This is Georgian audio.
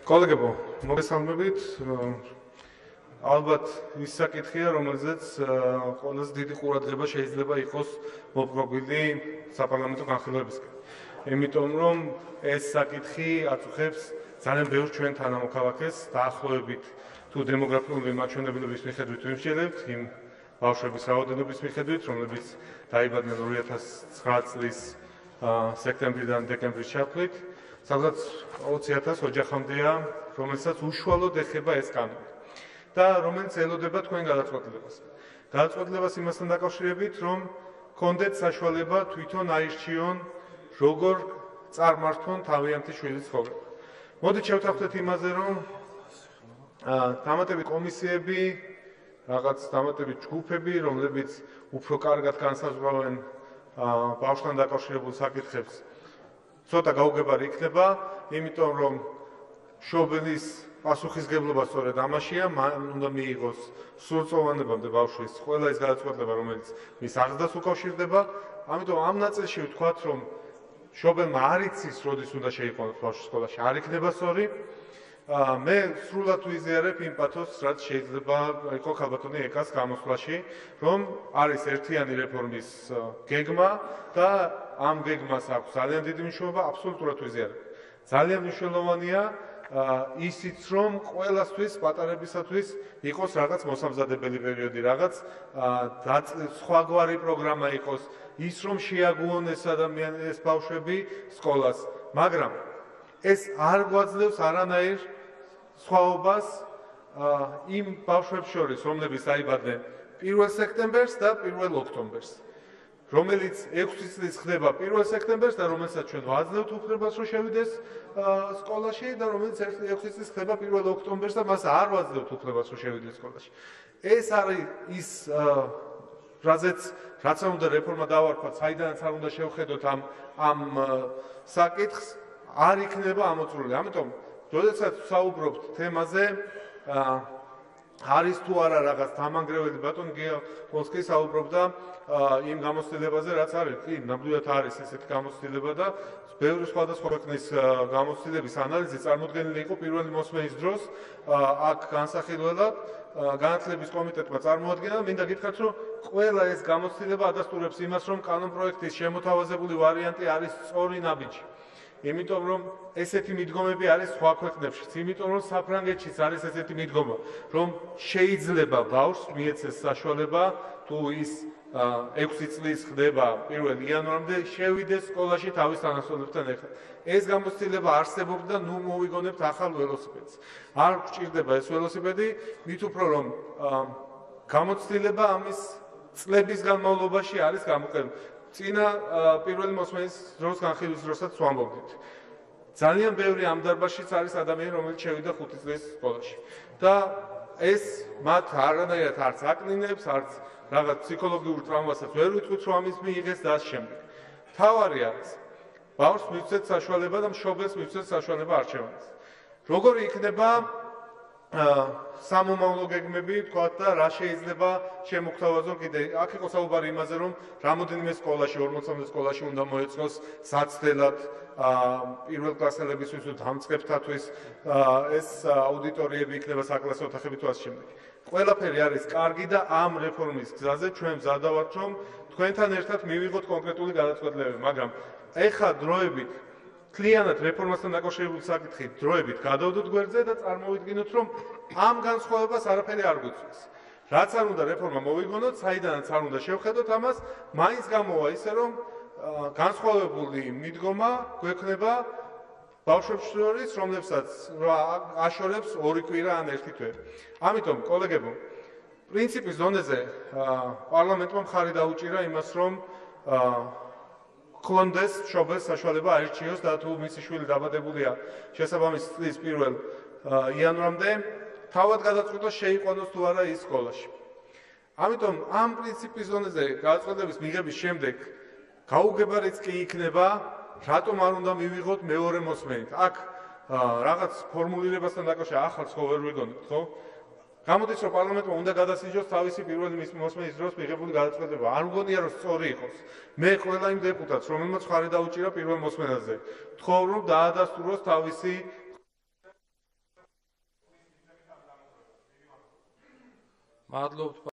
კოლეგებო, მოგესალმებით. ალბათ ის საკითხია, რომელზეც ყველაზე დიდი ყურადღება შეიძლება იყოს მოპყრობილი საპარლამენტო განხილვებისკენ. იმიტომ რომ ეს საკითხი აწუხებს ძალიან ბევრ ჩვენ თანამოქალაქეს დაახლოებით თუ დემოგრაფიული მაჩვენებლების მიხედვით ვიმსჯელებთ იმ ბავშვების რაოდენობის მიხედვით, რომლებიც დაიბადნენ 2009 წლის სექტემბრიდან დეკემბრის ჩათვლით, სადაც 20,000 ოჯახამდეა, რომელსაც უშუალოდ ეხება ეს კანონი და რომელიც ელოდება თქვენ გადაწყვეტილებას. გადაწყვეტილებას იმასთან დაკავშირებით, რომ გქონდეთ საშუალება თვითონ აირჩიონ, როგორ წარმართონ თავიანთი შვილის ცხოვრება. მოდით შევთანხმდეთ იმაზე, რომ დამატებით კომისიები, რაღაც დამატებით ჯგუფები, რომლებიც უფრო კარგად განსაზღვრავენ ბავშვთან დაკავშირებულ საკითხებს, ცოტა გაუგებარი იქნება, იმიტომ რომ მშობლის პასუხისგებლობა სწორედ ამაშია, მან უნდა მიიღოს სრულწლოვანებამდე ბავშვის ყველა ის გადაწყვეტილება, რომელიც მის აღზრდას უკავშირდება. ამიტომ ამ ნაწილში ვთქვათ, რომ მშობელმა არ იცის, როდის უნდა შეიყვანოს ბავშვი სკოლაში, არ იქნება სწორი. მე სრულად ვიზიარებ იმ პათოსს, რაც შეიძლება იყო ქალბატონი ეკას გამოსვლაში, რომ არის ერთიანი რეფორმის გეგმა და ამ გეგმას აქვს ძალიან დიდი მნიშვნელობა, აბსოლუტურად ვიზიარებ. ძალიან მნიშვნელოვანია ისიც, რომ ყველასთვის, პატარებისათვის იყოს რაღაც მოსამზადებელი პერიოდი, რაღაც სხვაგვარი პროგრამა იყოს, ის რომ შეაგუონეს ადამიანის ბავშვები სკოლას, მაგრამ ეს არ გვაძლევს არანაირ სხვაობას იმ ბავშვებს შორის, რომლებიც დაიბადნენ 1 სექტემბერს და 1 ოქტომბერს, რომელიც 6 წლის ხდება 1 სექტემბერს და რომელსაც ჩვენ ვაძლევთ უფლებას, რომ შევიდეს სკოლაში და რომელიც 6 წლის ხდება 1 ოქტომბერს და მას არ ვაძლევთ უფლებას, რომ შევიდეს სკოლაში. ეს არის ის რაც უნდა რეფორმა დავარქვათ, საიდანაც არ უნდა შევხედოთ ამ საკითხს, არ იქნება ამოწურული. ამიტომ როდესაც ვსაუბრობთ თემაზე, არის თუ არა რაღაც დამანგრეველი ბატონ გიახოვსკი საუბრობდა იმ გამოცდილებაზე, რაც არის. კი, ნამდვილად არის ესეთი გამოცდილება და ბევრი სხვადასხვა ქვეყნის გამოცდილების ანალიზი წარმოდგენილი იყო პირველი მოსმენის დროს, აქ განსახილველად განათლების კომიტეტმა წარმოადგინა. მინდა გითხრათ, რომ ყველა ეს გამოცდილება ადასტურებს იმას, რომ კანონპროექტის შემოთავაზებული ვარიანტი არის სწორი ნაბიჯი. იმიტომ რომ ესეთი მიდგომები არის სხვა ქვეყნებშიც, იმიტომ რომ საფრანგეთშიც არის ესეთი მიდგომა, რომ შეიძლება ბავშვს მიეცეს საშუალება, თუ ის 6 წლის ხდება 1 იანვრამდე, შევიდეს სკოლაში თავის თანასწორლებთან ერთად. ეს გამოცდილება არსებობდა, ნუ მოვიგონებთ ახალ ველოსიპედს. არ გვჭირდება ეს ველოსიპედი, მით უფრო რომ გამოცდილება ამის წლების განმავლობაში არის გამოყენებული. წინა პირველი მოსმენის დროს განხილვის დროსაც ვამბობდით. ძალიან ბევრი ამ დარბაზშიც არის ადამიანი, რომელიც შევიდა 5 წლის სკოლაში. და ეს მათ არანაირად არც აკნინებს, არც რაღაც ფსიქოლოგიურ ტრავმასაც ვერ ვიტყვით, რომ ამის მიიღეს და ამ შემდეგ. თავარი არის, ბავშვს მივცეთ საშუალება და მშობელს მივცეთ საშუალება არჩევანის. როგორი იქნება სამომავლო გეგმები, თქვათ და რა შეიძლება შემოგთავაზონ კიდე. აქ იყო საუბარი იმაზე, რომ რამოდენიმე სკოლაში, 40-მდე სკოლაში უნდა მოეწყოს საცდელად პირველ კლასელებისთვის თუ დამწყებთათვის ეს აუდიტორიები იქნება საკლასო ოთახები თუ ასე შემდეგ. ყველაფერი არის კარგი და ამ რეფორმის გზაზე ჩვენ მზადა ვართ, რომ თქვენთან ერთად მივიღოთ კონკრეტული გადაწყვეტილებები, მაგრამ ეხლა დროებით მთლიანად რეფორმასთან დაკავშირებული საკითხი დროებით გადავდოთ გვერდზე და წარმოვიდგინოთ, რომ ამ განსხვავებას არაფერი არ გვიწვევს. რაც არ უნდა რეფორმა მოვიგონოთ, საიდანაც არ უნდა შევხედოთ ამას, მაინც გამოვა ისე, რომ განსხვავებული მიდგომა გვექნება ბავშვებს შორის, რომლებსაც აშორებს 2 კვირა ან 1 თვე. ამიტომ, კოლეგებო, პრინციპის დონეზე პარლამენტმა მხარი დაუჭირა იმას, რომ ქონდეს მშობელს საშუალება აირჩიოს და თუ მისი შვილი დაბადებულია შესაბამისი წლის 1 იანვრამდე, თავად გადაწყვიტოს შეიყვანოს თუ არა ის სკოლაში. ამიტომ ამ პრინციპის დონეზე გადაწყვეტილების მიღების შემდეგ გაუგებარიც კი იქნება, რატომ არ უნდა მივიღოთ მეორე მოსმენით. აქ რაღაც ფორმულირებასთან დაკავშირებით ახალს ხო ვერ ვიგონებთ, ხო? გამოდის რომ პარლამენტმა უნდა გადასიჯოს თავისი პირველი მოსმენის დროს მიღებული გადაწყვეტილება. არ მგონია რომ სწორი იყოს. მე ყველა იმ დეპუტატს, რომელმაც მხარი დაუჭირა პირველ მოსმენაზე, ვთხოვ რომ დაადასტუროს თავისი მადლობთ.